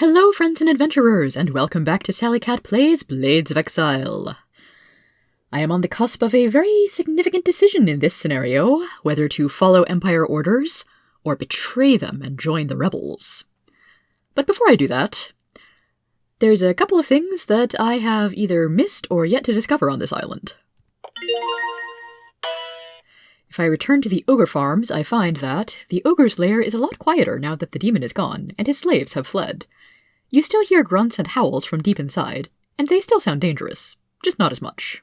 Hello friends and adventurers, and welcome back to Sally Cat Plays Blades of Exile. I am on the cusp of a very significant decision in this scenario, whether to follow Empire orders, or betray them and join the rebels. But before I do that, there's a couple of things that I have either missed or yet to discover on this island. If I return to the ogre farms, I find that the ogre's lair is a lot quieter now that the demon is gone, and his slaves have fled. You still hear grunts and howls from deep inside, and they still sound dangerous, just not as much.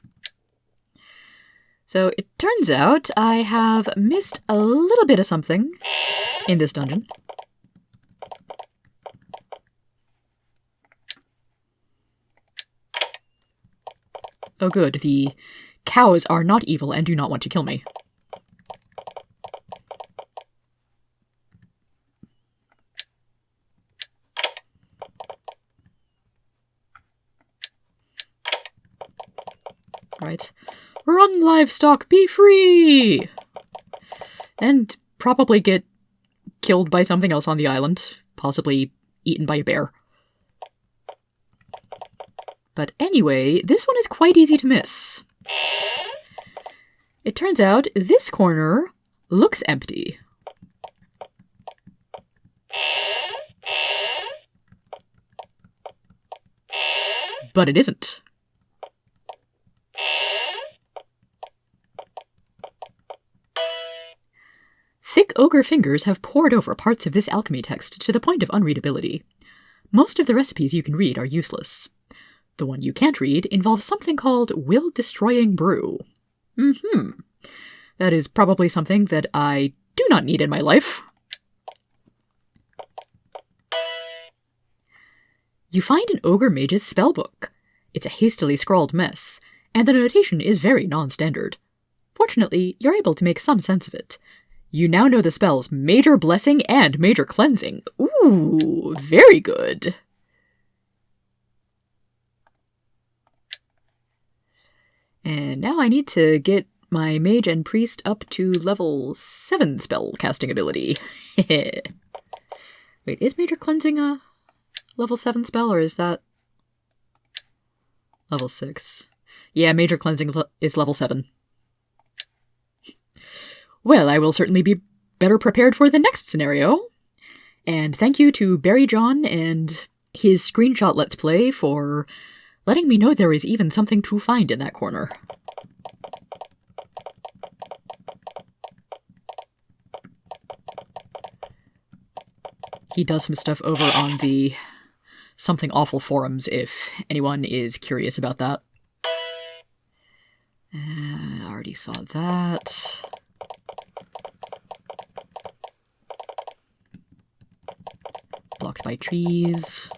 So it turns out I have missed a little bit of something in this dungeon. Oh good, the cows are not evil and do not want to kill me. Right. Run, livestock, be free! And probably get killed by something else on the island, possibly eaten by a bear. But anyway, this one is quite easy to miss. It turns out this corner looks empty. But it isn't. Thick ogre fingers have pored over parts of this alchemy text to the point of unreadability. Most of the recipes you can read are useless. The one you can't read involves something called will-destroying brew. That is probably something that I do not need in my life. You find an ogre mage's spellbook. It's a hastily scrawled mess, and the notation is very non-standard. Fortunately, you're able to make some sense of it. You now know the spells Major Blessing and Major Cleansing. Ooh, very good. And now I need to get my Mage and Priest up to level 7 spell casting ability. Wait, is Major Cleansing a level 7 spell, or is that level 6? Yeah, Major Cleansing is level 7. Well, I will certainly be better prepared for the next scenario. And thank you to Barry John and his screenshot Let's Play for letting me know there is even something to find in that corner. He does some stuff over on the Something Awful forums if anyone is curious about that. I already saw that. Blocked by trees.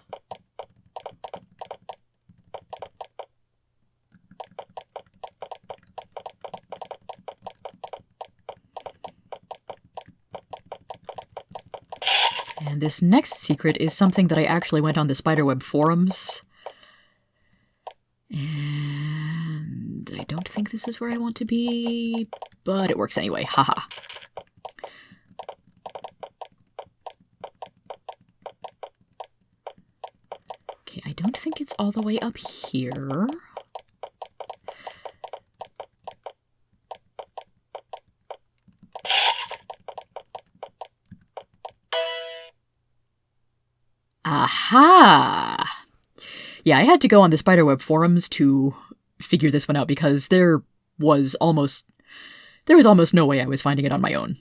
And this next secret is something that I actually went on the Spiderweb forums. And I don't think this is where I want to be, but it works anyway, haha. Okay, I don't think it's all the way up here. Aha! Yeah, I had to go on the Spiderweb forums to figure this one out because there was almost no way I was finding it on my own.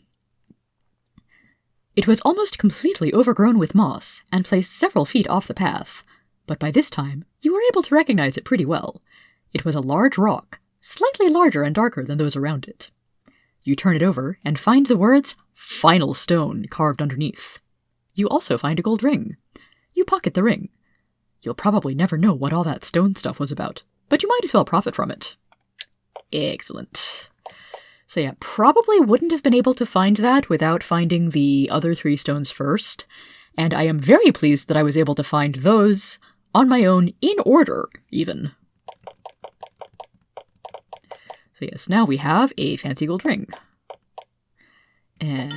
It was almost completely overgrown with moss and placed several feet off the path, but by this time you were able to recognize it pretty well. It was a large rock, slightly larger and darker than those around it. You turn it over and find the words "Final Stone" carved underneath. You also find a gold ring. You pocket the ring. You'll probably never know what all that stone stuff was about, but you might as well profit from it. Excellent. So yeah, probably wouldn't have been able to find that without finding the other 3 stones first, and I am very pleased that I was able to find those on my own in order, even. So yes, now we have a fancy gold ring. And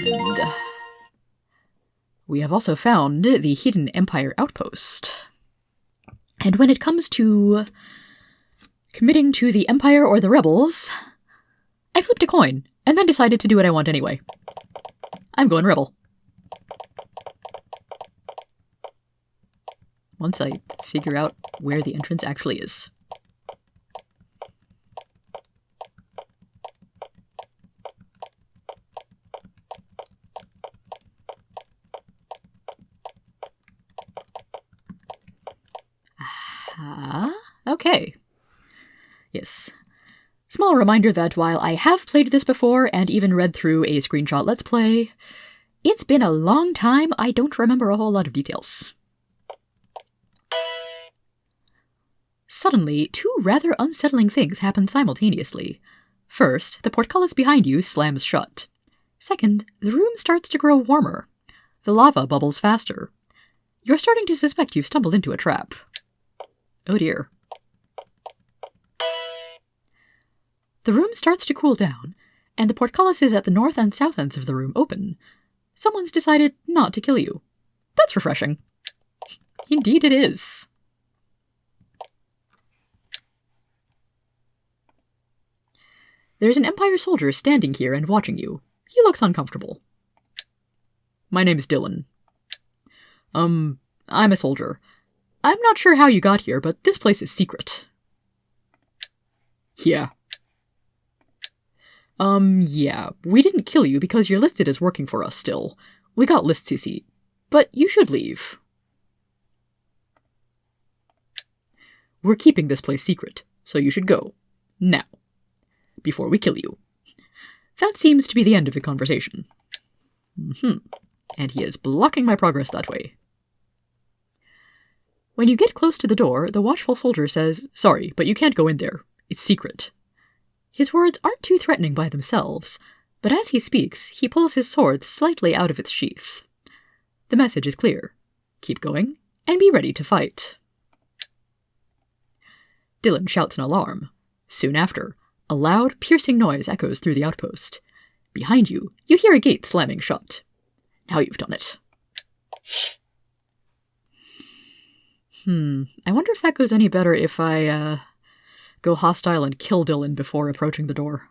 We have also found the hidden Empire outpost. And when it comes to committing to the Empire or the Rebels, I flipped a coin, and then decided to do what I want anyway. I'm going Rebel. Once I figure out where the entrance actually is. Okay. Yes. Small reminder that while I have played this before and even read through a screenshot Let's Play, it's been a long time. I don't remember a whole lot of details. Suddenly, two rather unsettling things happen simultaneously. First, the portcullis behind you slams shut. Second, the room starts to grow warmer. The lava bubbles faster. You're starting to suspect you've stumbled into a trap. Oh dear. The room starts to cool down, and the portcullises at the north and south ends of the room open. Someone's decided not to kill you. That's refreshing. Indeed it is. There's an Empire soldier standing here and watching you. He looks uncomfortable. My name's Dylan. I'm a soldier. I'm not sure how you got here, but this place is secret. Yeah. Yeah, we didn't kill you because you're listed as working for us still. We got lists, you see. But you should leave. We're keeping this place secret, so you should go. Now. Before we kill you. That seems to be the end of the conversation. And he is blocking my progress that way. When you get close to the door, the watchful soldier says, "Sorry, but you can't go in there. It's secret." His words aren't too threatening by themselves, but as he speaks, he pulls his sword slightly out of its sheath. The message is clear. Keep going, and be ready to fight. Dylan shouts an alarm. Soon after, a loud, piercing noise echoes through the outpost. Behind you, you hear a gate slamming shut. Now you've done it. I wonder if that goes any better if I, go hostile and kill Dylan before approaching the door.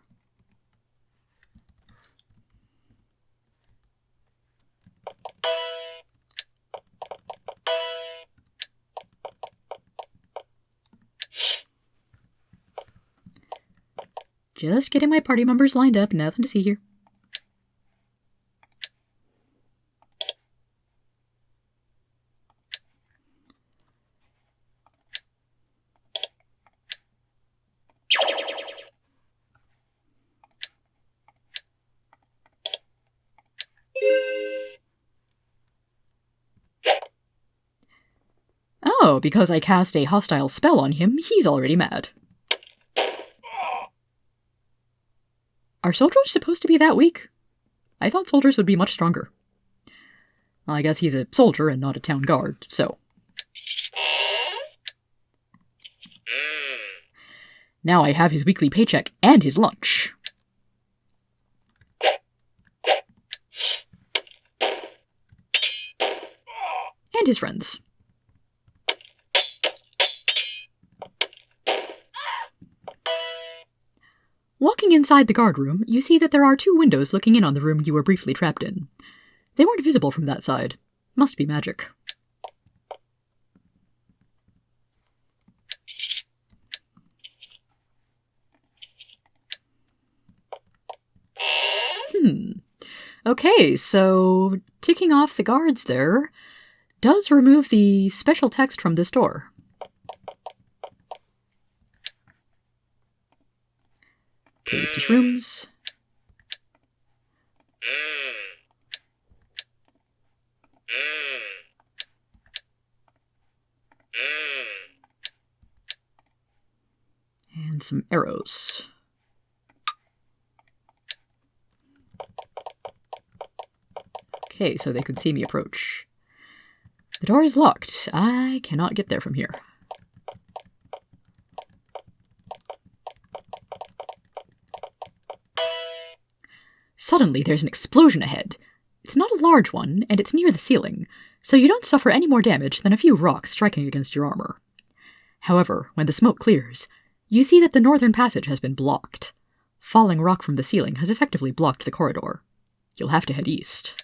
Just getting my party members lined up, nothing to see here. Oh, because I cast a hostile spell on him, he's already mad. Are soldiers supposed to be that weak? I thought soldiers would be much stronger. Well, I guess he's a soldier and not a town guard, so. Now I have his weekly paycheck and his lunch. And his friends. Walking inside the guard room, you see that there are two windows looking in on the room you were briefly trapped in. They weren't visible from that side. Must be magic. Okay, so ticking off the guards there does remove the special text from this door. Pays to shrooms. And some arrows. Okay, so they could see me approach. The door is locked. I cannot get there from here. Suddenly, there's an explosion ahead. It's not a large one, and it's near the ceiling, so you don't suffer any more damage than a few rocks striking against your armor. However, when the smoke clears, you see that the northern passage has been blocked. Falling rock from the ceiling has effectively blocked the corridor. You'll have to head east.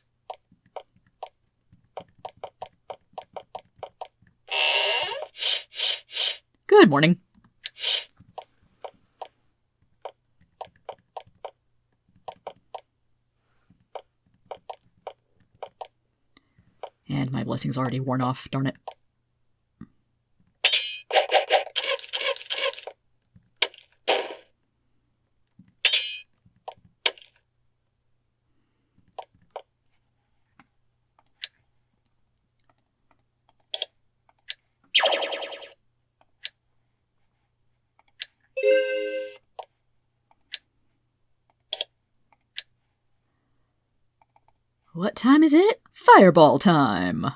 Good morning. And my blessing's already worn off, darn it. What time is it? Fireball time!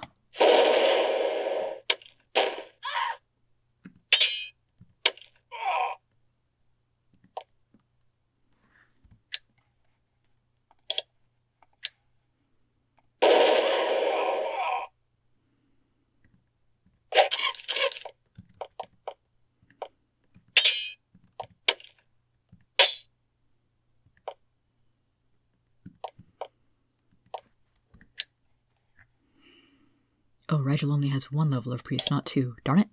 Oh, Rigel only has one level of priest, not two. Darn it.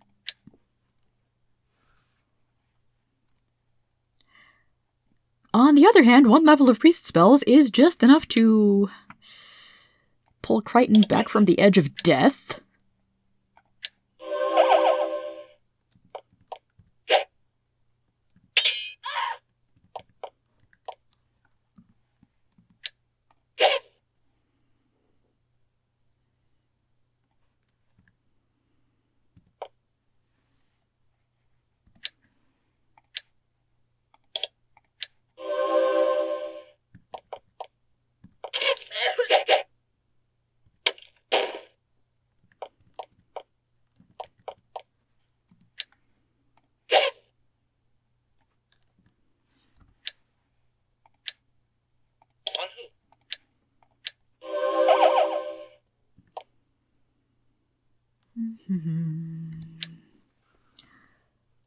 On the other hand, one level of priest spells is just enough to pull Crichton back from the edge of death.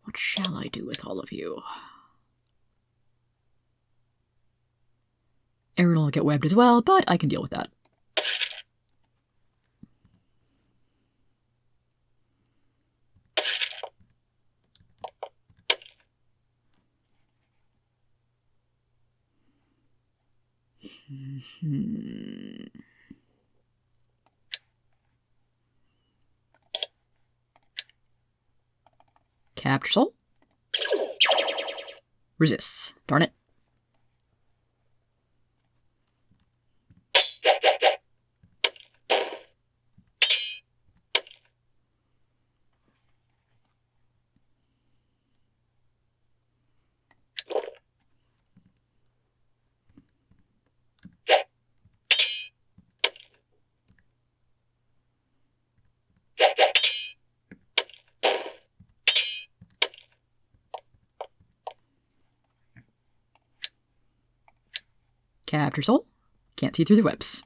What shall I do with all of you? Aaron will get webbed as well, but I can deal with that. Capture soul. Resists. Darn it. Capture soul. Can't see through the webs.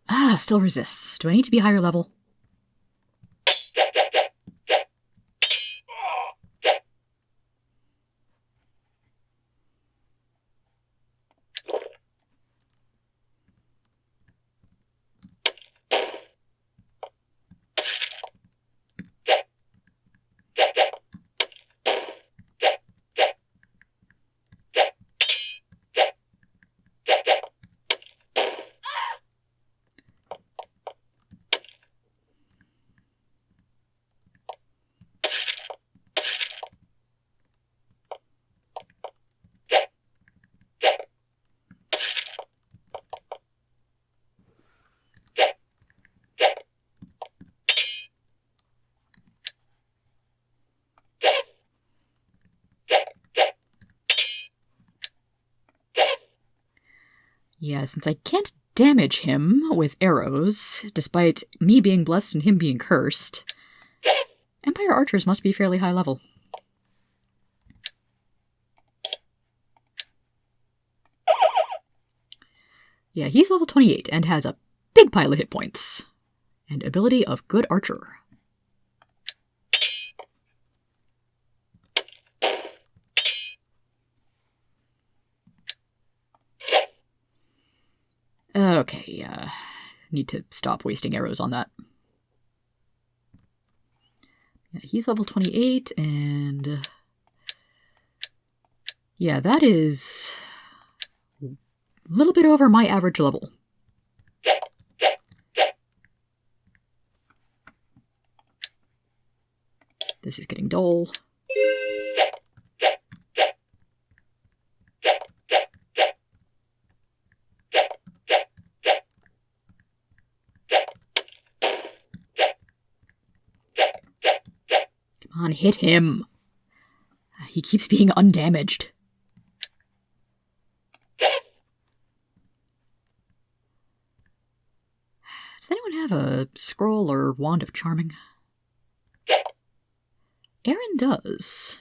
Ah, still resists. Do I need to be higher level? Yeah, since I can't damage him with arrows, despite me being blessed and him being cursed. Empire archers must be fairly high level. Yeah, he's level 28 and has a big pile of hit points. And ability of good archer. Okay, need to stop wasting arrows on that. Yeah, he's level 28, and... yeah, that is a little bit over my average level. This is getting dull. Come on, hit him. He keeps being undamaged. Does anyone have a scroll or wand of charming? Aaron does.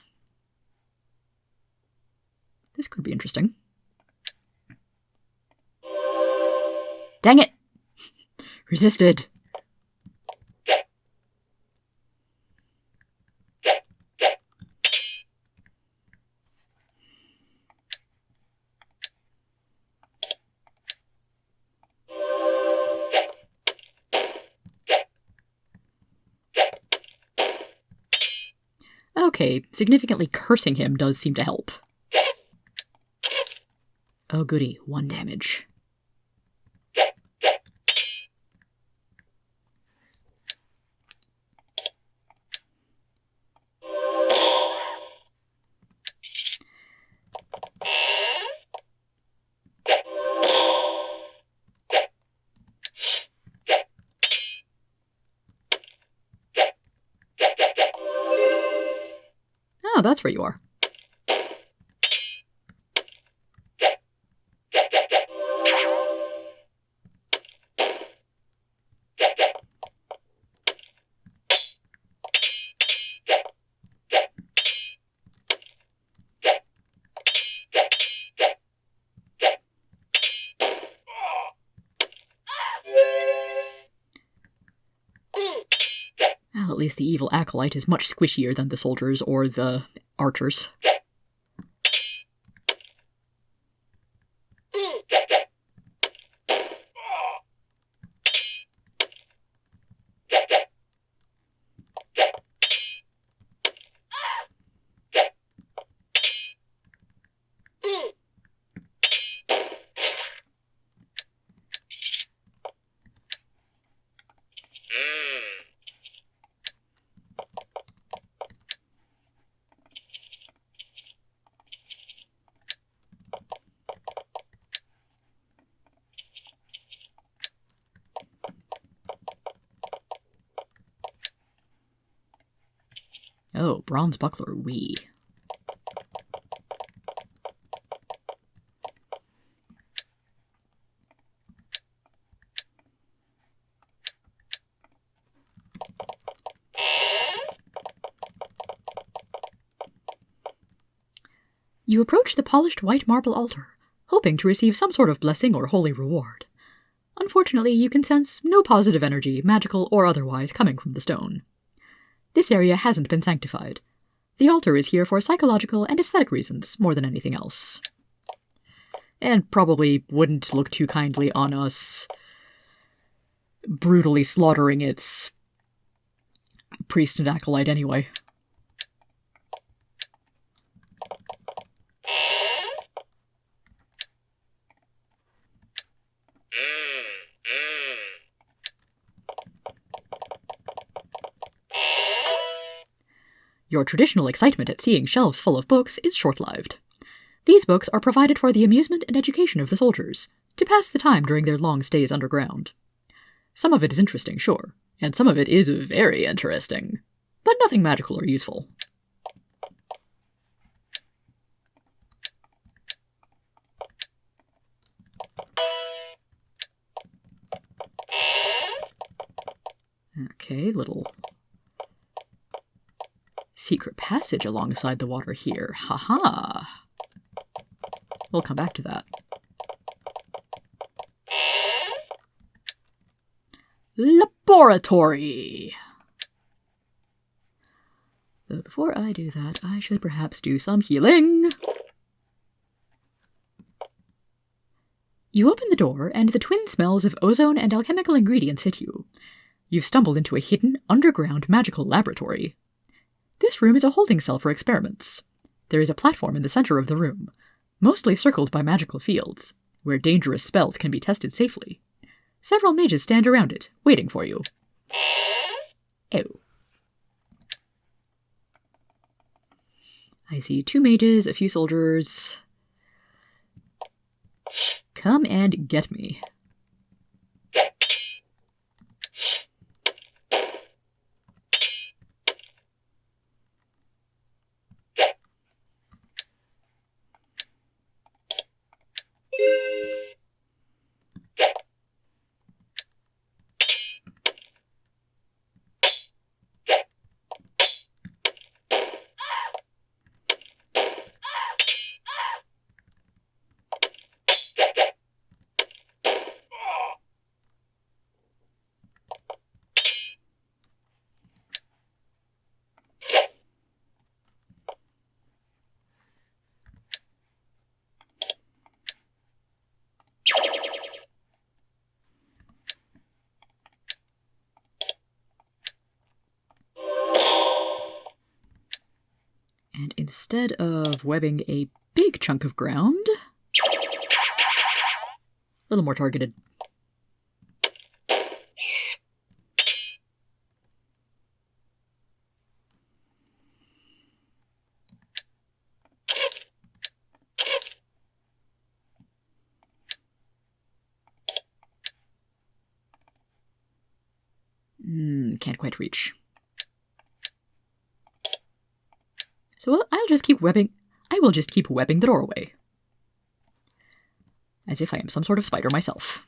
This could be interesting. Dang it! Resisted. Okay, significantly cursing him does seem to help. Oh goody, 1 damage. Oh, that's where you are. Well, at least the evil acolyte is much squishier than the soldiers or the archers. Oh, bronze buckler, wee. You approach the polished white marble altar, hoping to receive some sort of blessing or holy reward. Unfortunately, you can sense no positive energy, magical or otherwise, coming from the stone. This area hasn't been sanctified. The altar is here for psychological and aesthetic reasons more than anything else. And probably wouldn't look too kindly on us brutally slaughtering its priest and acolyte anyway. Your traditional excitement at seeing shelves full of books is short-lived. These books are provided for the amusement and education of the soldiers, to pass the time during their long stays underground. Some of it is interesting, sure, and some of it is very interesting, but nothing magical or useful. Okay, little secret passage alongside the water here. Haha. We'll come back to that. Laboratory! But before I do that, I should perhaps do some healing. You open the door, and the twin smells of ozone and alchemical ingredients hit you. You've stumbled into a hidden, underground magical laboratory. This room is a holding cell for experiments. There is a platform in the center of the room, mostly circled by magical fields, where dangerous spells can be tested safely. Several mages stand around it, waiting for you. Oh. I see 2 mages, a few soldiers. Come and get me. And instead of webbing a big chunk of ground, a little more targeted. Can't quite reach. So I'll just keep webbing. I will just keep webbing the doorway. As if I am some sort of spider myself.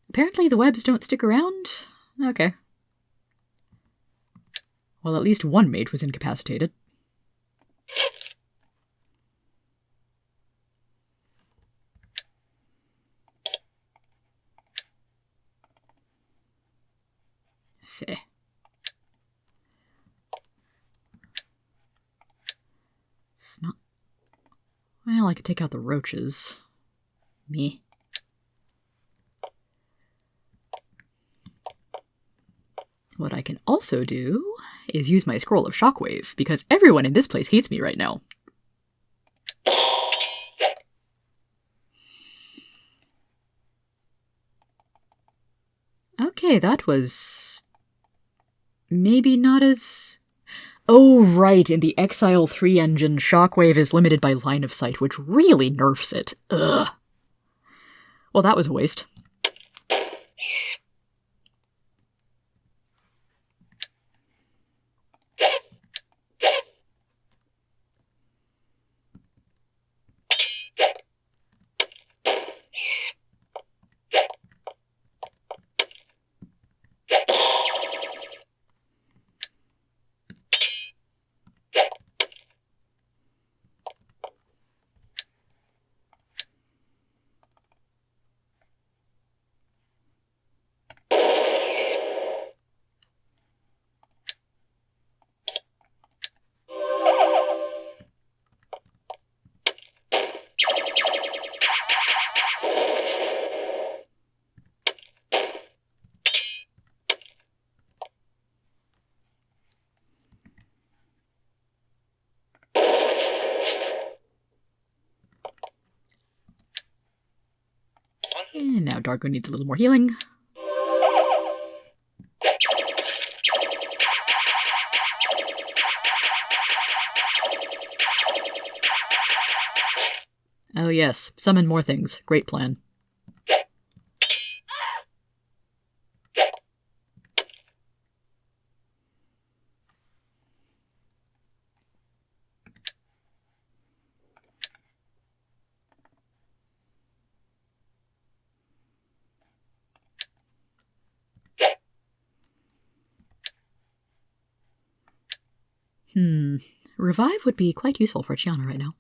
Apparently the webs don't stick around? Okay. Well, at least one mage was incapacitated. Feh. It's not... Well, I could take out the roaches. Meh. What I can also do is use my scroll of shockwave, because everyone in this place hates me right now. Okay, that was... maybe not as... Oh, right, in the Exile 3 engine, shockwave is limited by line of sight, which really nerfs it. Ugh. Well, that was a waste. And now Dargo needs a little more healing. Oh yes, summon more things. Great plan. Revive would be quite useful for Chiana right now.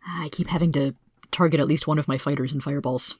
I keep having to target at least one of my fighters in fireballs.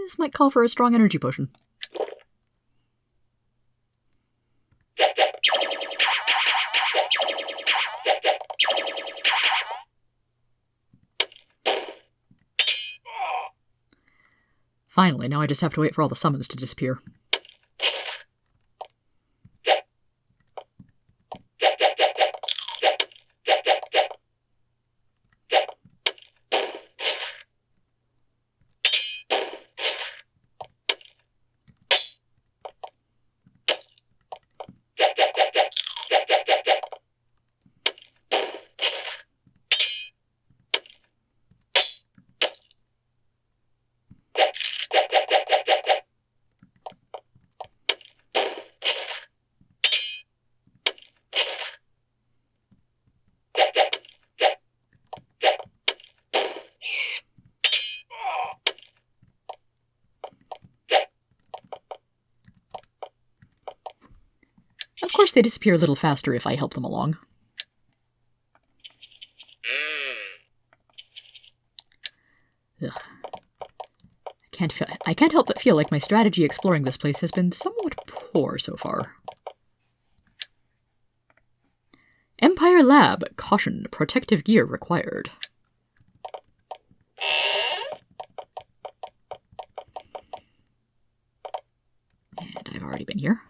This might call for a strong energy potion. Finally, now I just have to wait for all the summons to disappear. Of course, they disappear a little faster if I help them along. Ugh. I can't help but feel like my strategy exploring this place has been somewhat poor so far. Empire Lab. Caution. Protective gear required. And I've already been here.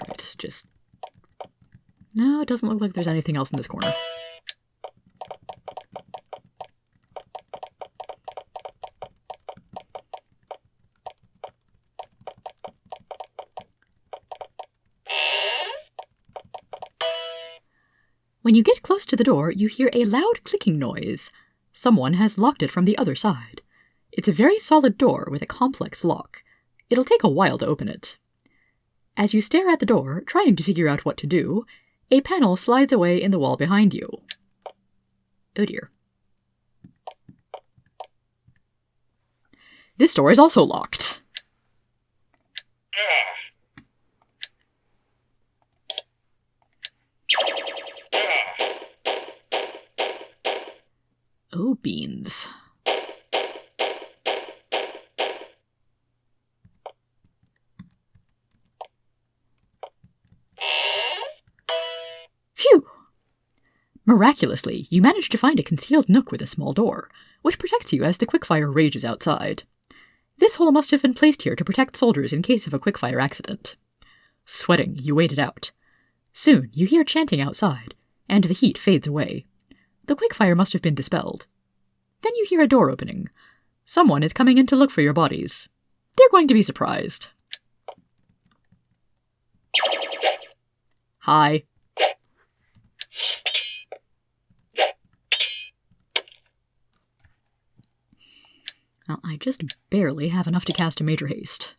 Right, just... No, it doesn't look like there's anything else in this corner. When you get close to the door, you hear a loud clicking noise. Someone has locked it from the other side. It's a very solid door with a complex lock. It'll take a while to open it. As you stare at the door, trying to figure out what to do, a panel slides away in the wall behind you. Oh dear. This door is also locked. Oh, beans. Phew! Miraculously, you manage to find a concealed nook with a small door, which protects you as the quickfire rages outside. This hole must have been placed here to protect soldiers in case of a quickfire accident. Sweating, you wait it out. Soon, you hear chanting outside, and the heat fades away. The quickfire must have been dispelled. Then you hear a door opening. Someone is coming in to look for your bodies. They're going to be surprised. Hi. Well, I just barely have enough to cast a major haste.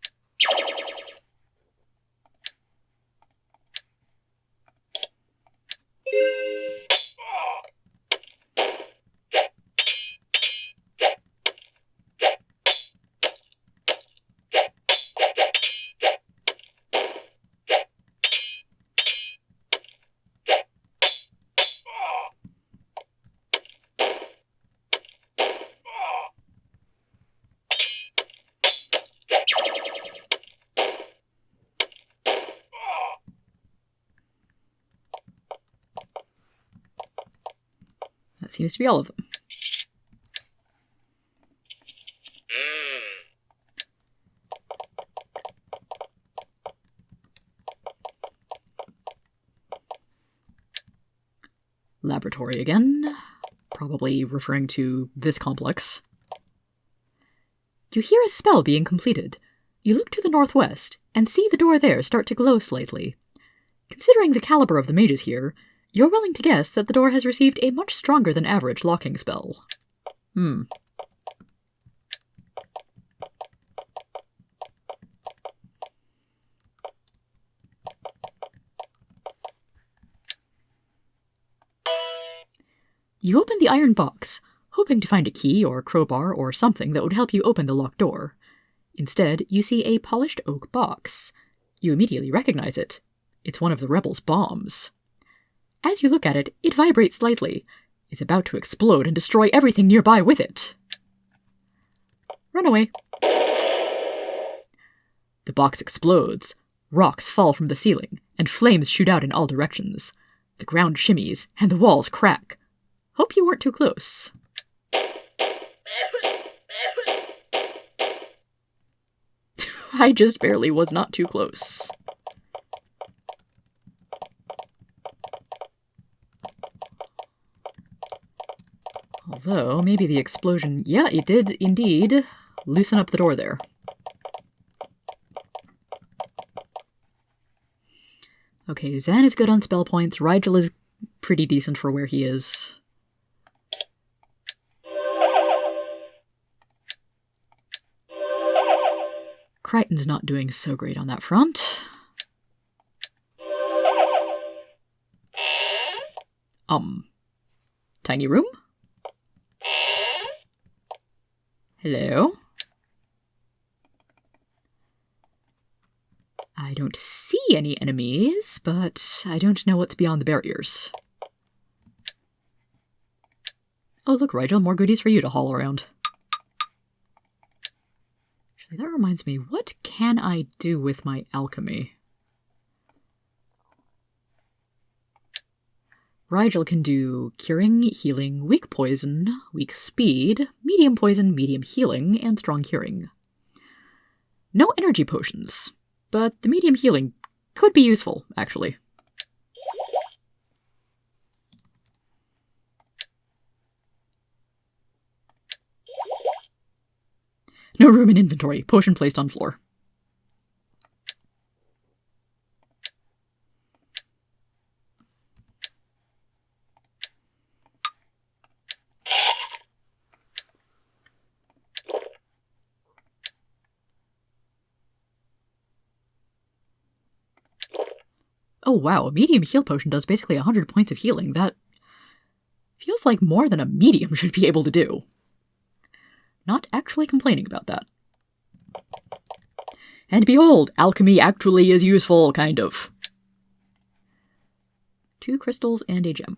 That seems to be all of them. Laboratory again, probably referring to this complex. You hear a spell being completed. You look to the northwest and see the door there start to glow slightly. Considering the caliber of the mages here, you're willing to guess that the door has received a much stronger than average locking spell. You open the iron box, hoping to find a key or crowbar or something that would help you open the locked door. Instead, you see a polished oak box. You immediately recognize it. It's one of the rebels' bombs. As you look at it, it vibrates slightly. It's about to explode and destroy everything nearby with it. Run away. The box explodes. Rocks fall from the ceiling, and flames shoot out in all directions. The ground shimmies, and the walls crack. Hope you weren't too close. I just barely was not too close. Although, maybe the explosion... Yeah, it did indeed loosen up the door there. Okay, Zan is good on spell points. Rigel is pretty decent for where he is. Crichton's not doing so great on that front. Tiny room? Hello? I don't see any enemies, but I don't know what's beyond the barriers. Oh, look, Rigel, more goodies for you to haul around. Actually, that reminds me, what can I do with my alchemy? Rigel can do curing, healing, weak poison, weak speed, medium poison, medium healing, and strong curing. No energy potions, but the medium healing could be useful, actually. No room in inventory. Potion placed on floor. Oh wow, a medium heal potion does basically 100 points of healing. That feels like more than a medium should be able to do. Not actually complaining about that. And behold, alchemy actually is useful, kind of. 2 crystals and a gem.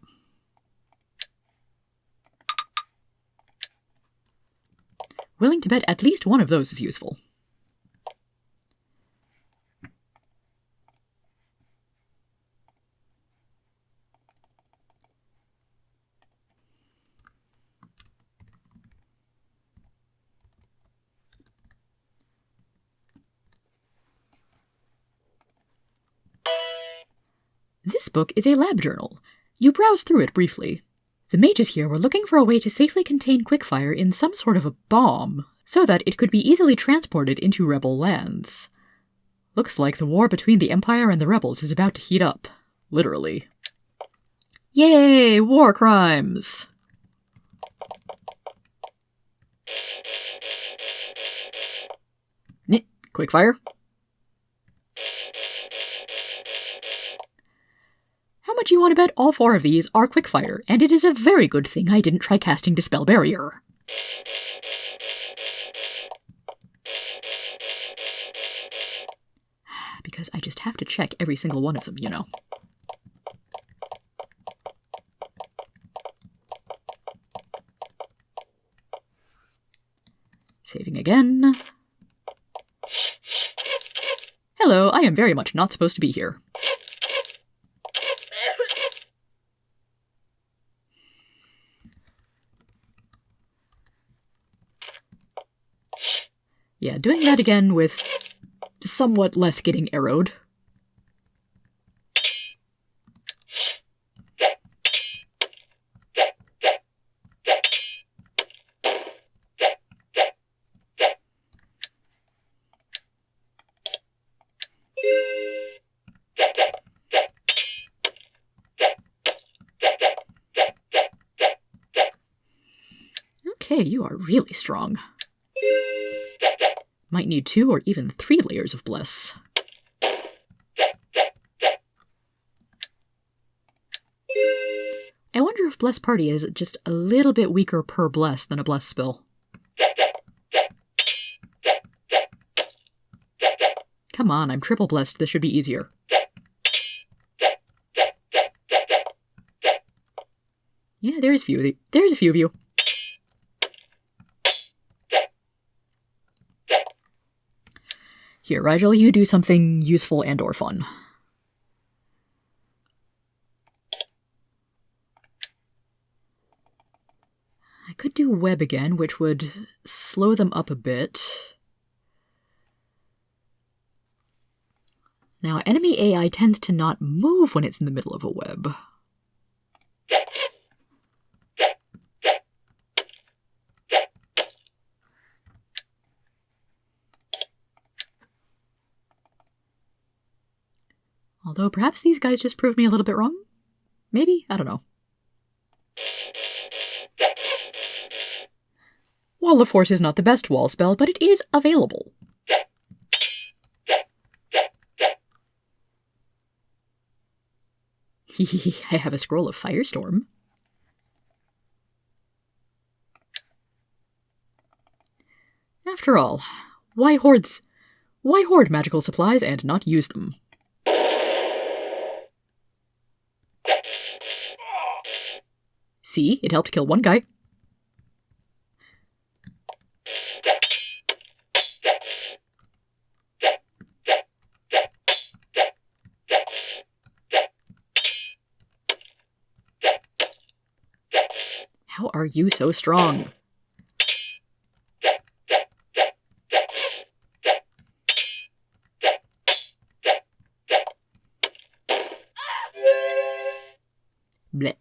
Willing to bet at least one of those is useful. This book is a lab journal. You browse through it briefly. The mages here were looking for a way to safely contain quickfire in some sort of a bomb, so that it could be easily transported into rebel lands. Looks like the war between the Empire and the rebels is about to heat up. Literally. Yay! War crimes! Quickfire. How much you want to bet all 4 of these are quickfire, and it is a very good thing I didn't try casting Dispel Barrier. Because I just have to check every single one of them, you know. Saving again. Hello, I am very much not supposed to be here. Yeah, doing that again with somewhat less getting arrowed. Okay, you are really strong. Might need 2 or even 3 layers of Bless. I wonder if Bless Party is just a little bit weaker per Bless than a Bless Spill. Come on, I'm triple blessed. This should be easier. Yeah, there's a few of you. Here, Rigel, you do something useful and or fun. I could do Web again, which would slow them up a bit. Now, enemy AI tends to not move when it's in the middle of a web. Although perhaps these guys just proved me a little bit wrong? Maybe? I don't know. Wall of Force is not the best wall spell, but it is available. I have a scroll of Firestorm. After all, why hoard magical supplies and not use them? See, it helped kill one guy. How are you so strong? Bleh.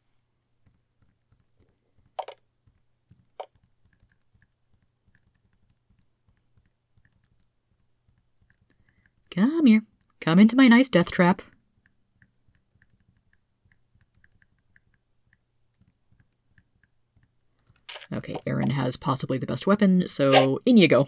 Come here. Come into my nice death trap. Okay, Aaron has possibly the best weapon, so in you go.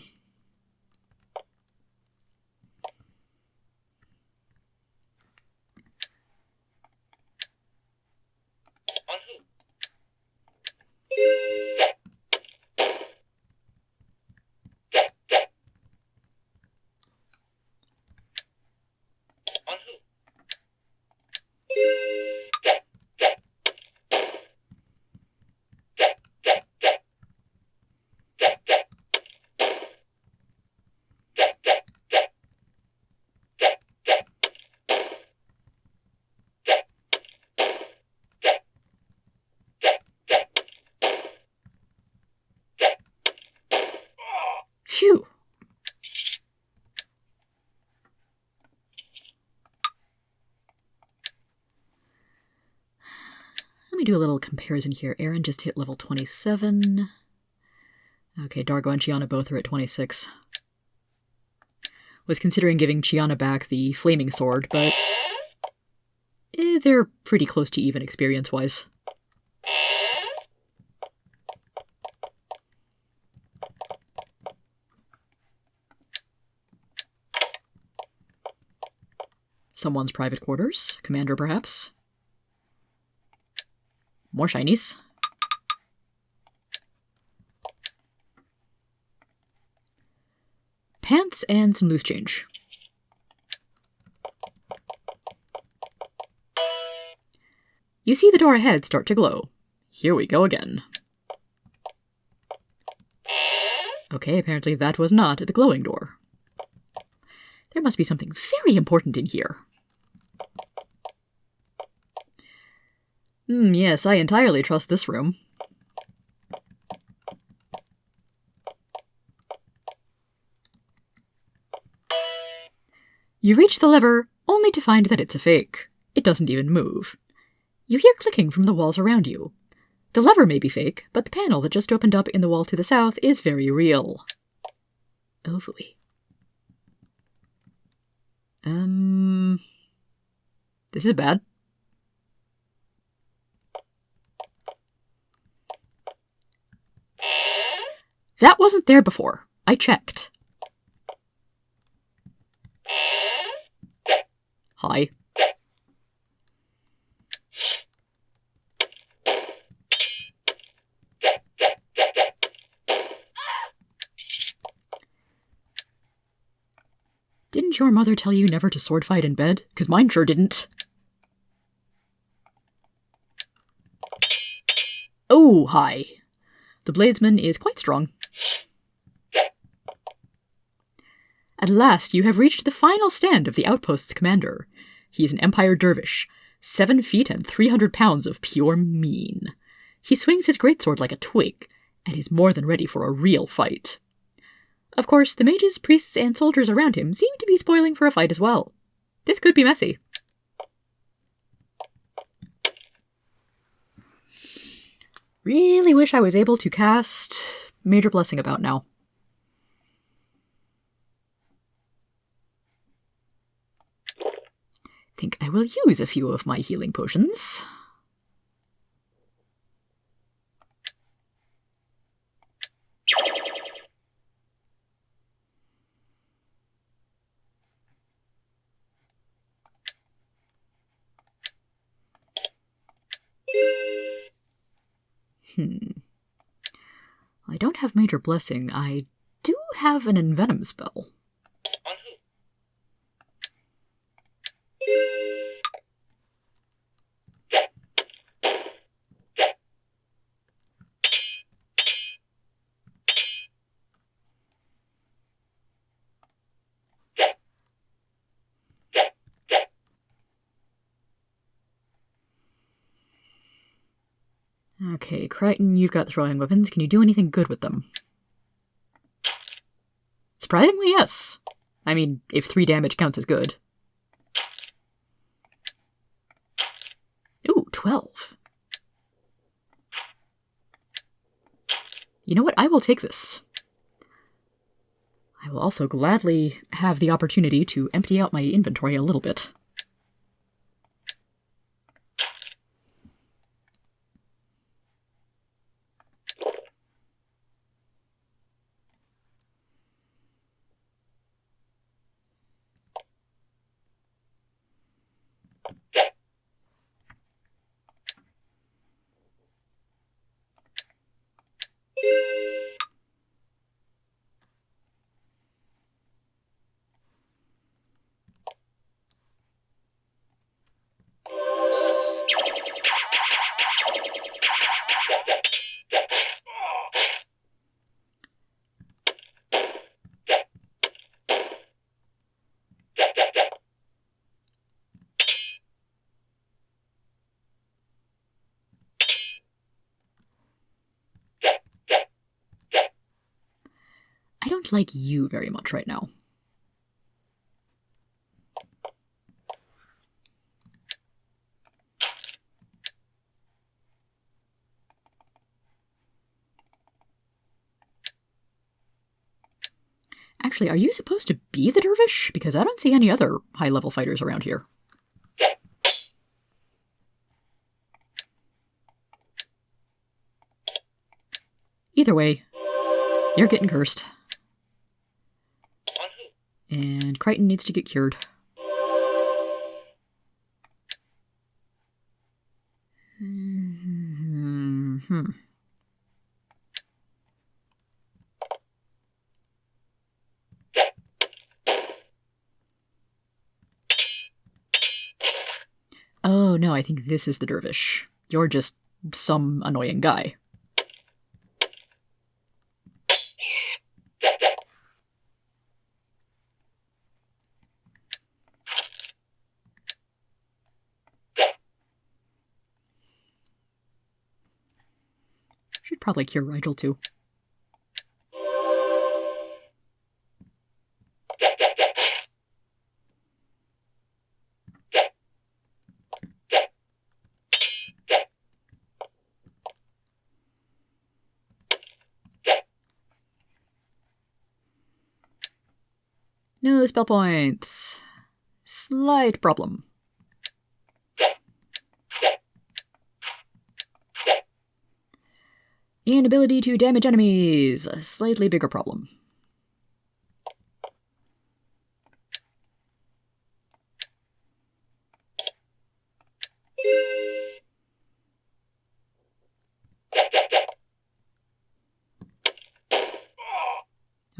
Phew. Let me do a little comparison here. Aaron just hit level 27. Okay, Dargo and Chiana both are at 26. Was considering giving Chiana back the flaming sword, but they're pretty close to even experience-wise. Someone's private quarters. Commander, perhaps. More shinies. Pants and some loose change. You see the door ahead start to glow. Here we go again. Okay, apparently that was not the glowing door. There must be something very important in here. Yes, I entirely trust this room. You reach the lever, only to find that it's a fake. It doesn't even move. You hear clicking from the walls around you. The lever may be fake, but the panel that just opened up in the wall to the south is very real. Overly. This is bad. That wasn't there before. I checked. Hi. Didn't your mother tell you never to sword fight in bed? 'Cause mine sure didn't. Oh, hi. The bladesman is quite strong. At last, you have reached the final stand of the outpost's commander. He is an Empire dervish, 7 feet and 300 pounds of pure mean. He swings his greatsword like a twig, and is more than ready for a real fight. Of course, the mages, priests, and soldiers around him seem to be spoiling for a fight as well. This could be messy. Really wish I was able to cast Major Blessing about now. Think I will use a few of my healing potions. I don't have Major Blessing. I do have an Envenom spell. On Okay, Crichton, you've got throwing weapons. Can you do anything good with them? Surprisingly, yes. I mean, if 3 damage counts as good. Ooh, 12. You know what? I will take this. I will also gladly have the opportunity to empty out my inventory a little bit. I don't like you very much right now. Actually, are you supposed to be the dervish? Because I don't see any other high-level fighters around here. Either way, you're getting cursed. And Crichton needs to get cured. Oh no, I think this is the dervish. You're just some annoying guy. Should probably cure Rigel too. No spell points. Slight problem. Inability to damage enemies. A slightly bigger problem.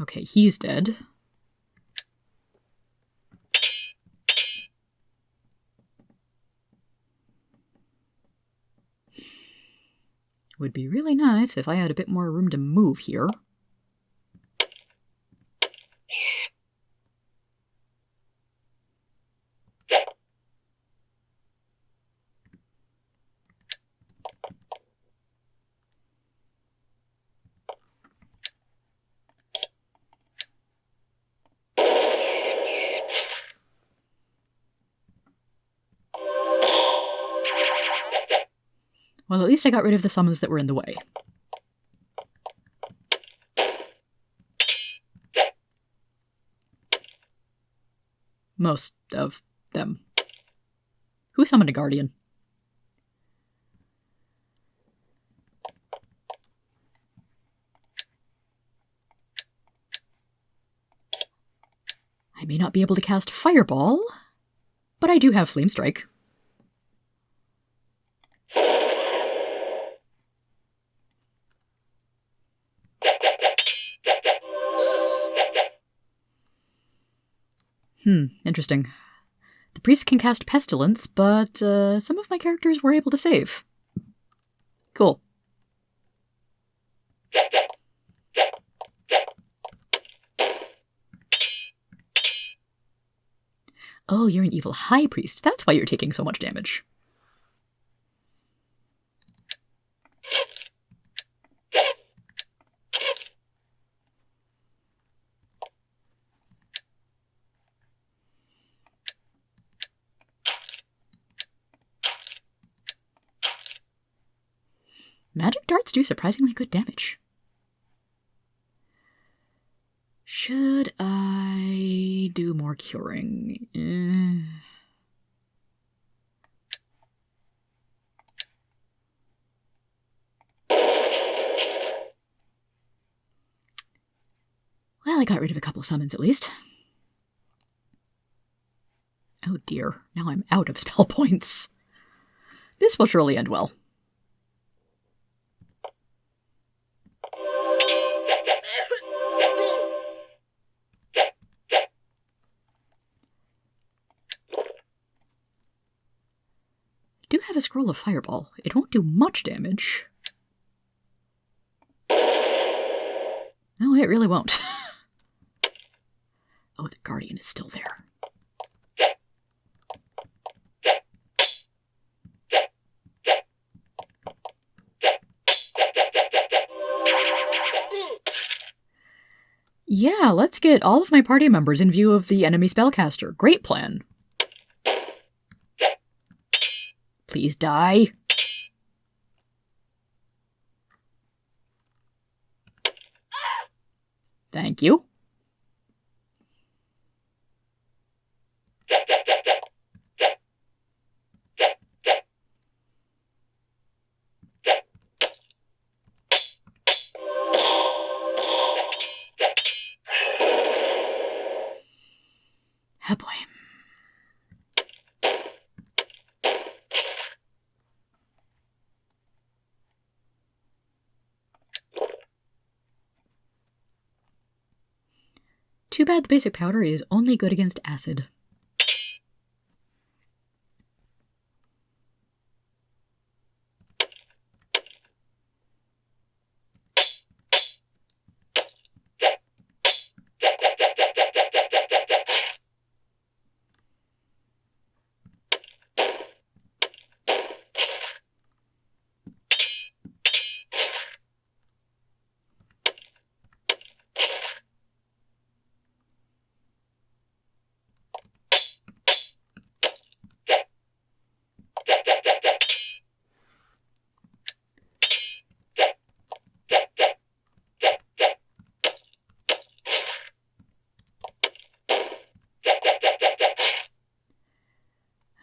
Okay, he's dead. Would be really nice if I had a bit more room to move here. Well, at least I got rid of the summons that were in the way. Most of them. Who summoned a guardian? I may not be able to cast Fireball, but I do have Flame Strike. Interesting. The priest can cast Pestilence, but some of my characters were able to save. Cool. Oh, you're an evil high priest. That's why you're taking so much damage. Magic darts do surprisingly good damage. Should I do more curing? Well, I got rid of a couple of summons at least. Oh dear, now I'm out of spell points. This will surely end well. I do have a scroll of Fireball. It won't do much damage. No, it really won't. Oh, the Guardian is still there. Yeah, let's get all of my party members in view of the enemy spellcaster. Great plan. Please die. Thank you. Oh boy. Too bad the basic powder is only good against acid.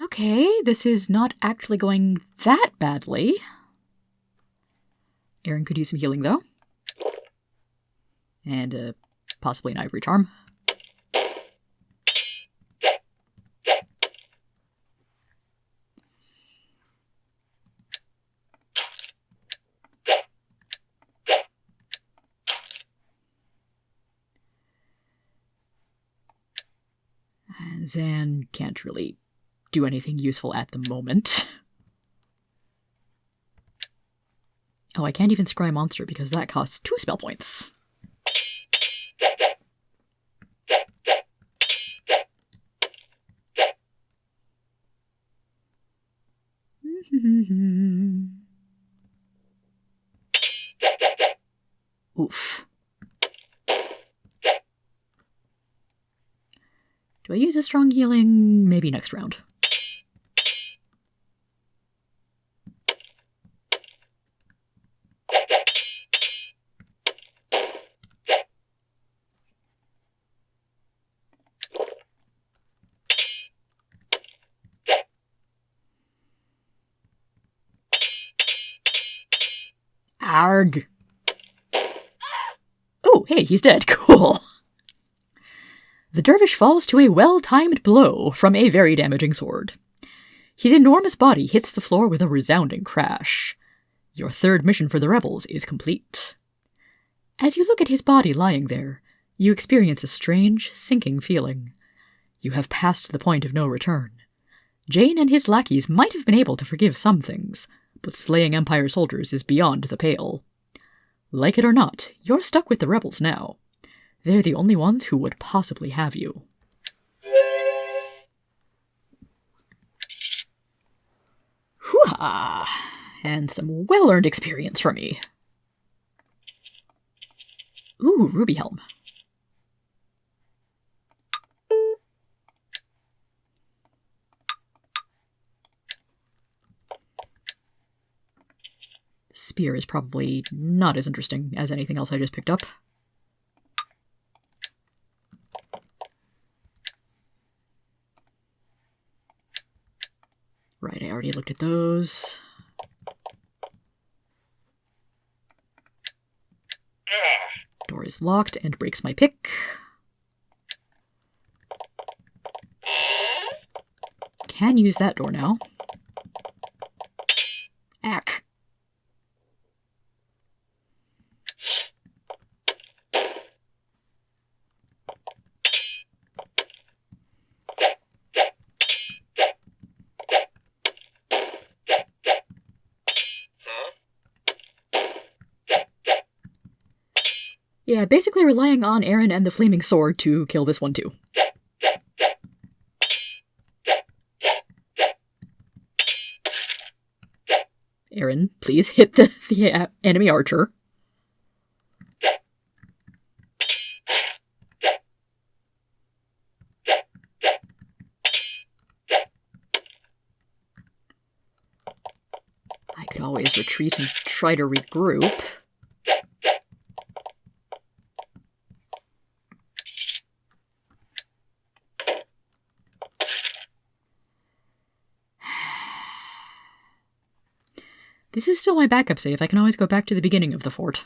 Okay, this is not actually going that badly. Aaron could use some healing, though. And possibly an ivory charm. Zan can't really do anything useful at the moment. Oh, I can't even scry monster because that costs 2 spell points. Oof. Do I use a strong healing? Maybe next round. Arg. Oh, hey, he's dead. Cool. The dervish falls to a well-timed blow from a very damaging sword. His enormous body hits the floor with a resounding crash. Your third mission for the rebels is complete. As you look at his body lying there, you experience a strange, sinking feeling. You have passed the point of no return. Jane and his lackeys might have been able to forgive some things, but slaying Empire soldiers is beyond the pale. Like it or not, you're stuck with the rebels now. They're the only ones who would possibly have you. Hoo-ha! And some well-earned experience for me. Ooh, Ruby Helm. Spear is probably not as interesting as anything else I just picked up. Right, I already looked at those. Door is locked and breaks my pick. Can use that door now. Ack. Yeah, basically relying on Aaron and the Flaming Sword to kill this one too. Aaron, please hit the enemy archer. I could always retreat and try to regroup. This is still my backup save. I can always go back to the beginning of the fort.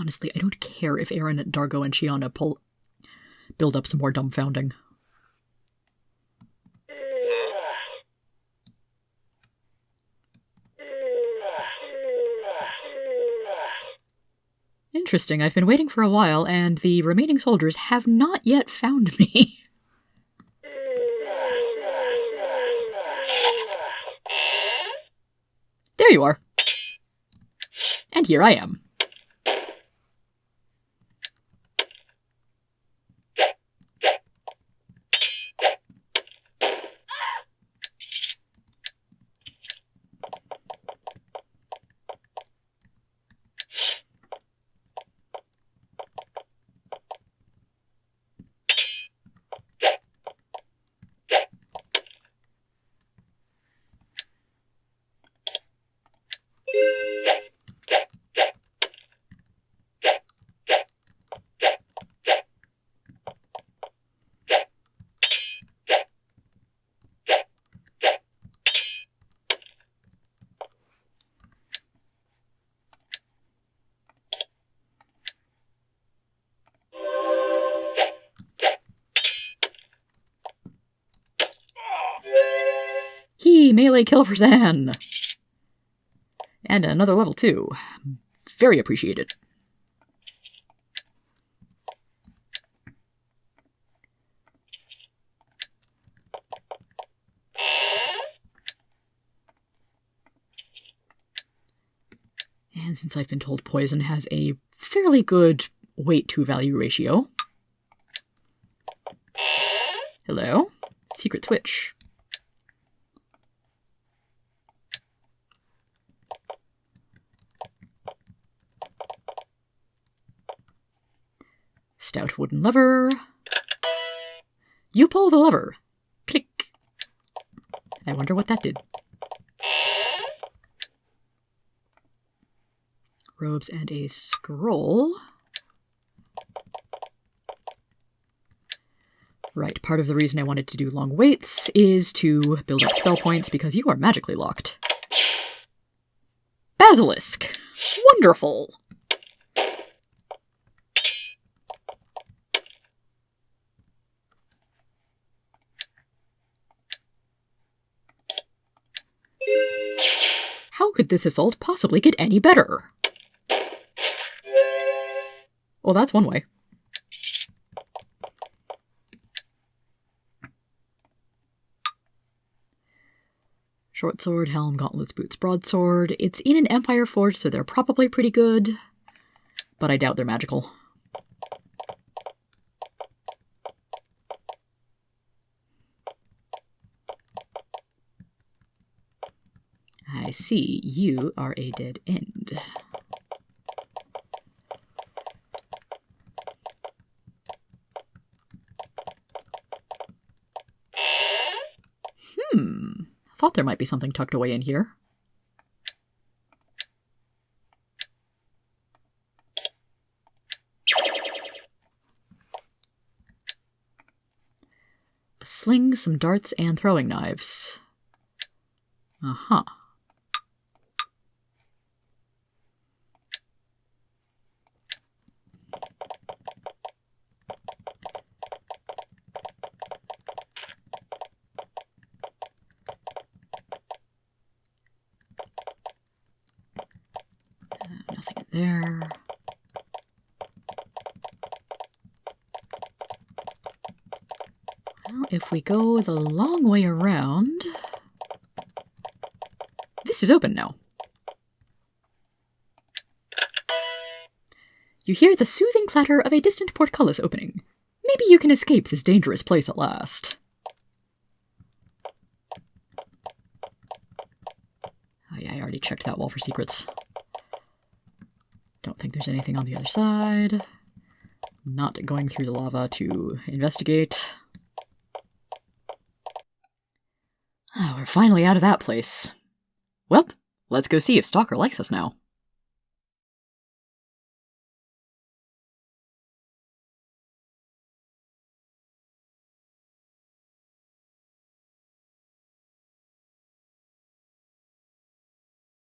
Honestly, I don't care if Aaron, Dargo, and Shiana build up some more dumbfounding. Interesting, I've been waiting for a while, and the remaining soldiers have not yet found me. There you are. And here I am. Melee kill for Zan! And another level too. Very appreciated. And since I've been told poison has a fairly good weight to value ratio. Hello? Secret switch. Stout wooden lever. You pull the lever. Click. I wonder what that did. Robes and a scroll. Right, part of the reason I wanted to do long waits is to build up spell points because you are magically locked. Basilisk! Wonderful! How could this assault possibly get any better? Well, that's one way. Short sword, helm, gauntlets, boots, broadsword. It's in an Empire Forge, so they're probably pretty good. But I doubt they're magical. I see, you are a dead end. I thought there might be something tucked away in here. A sling, some darts, and throwing knives. Uh-huh. Nothing in there. Well, if we go the long way around... This is open now. You hear the soothing clatter of a distant portcullis opening. Maybe you can escape this dangerous place at last. Oh yeah, I already checked that wall for secrets. Don't think there's anything on the other side. Not going through the lava to investigate. Oh, we're finally out of that place. Well, let's go see if Stalker likes us now.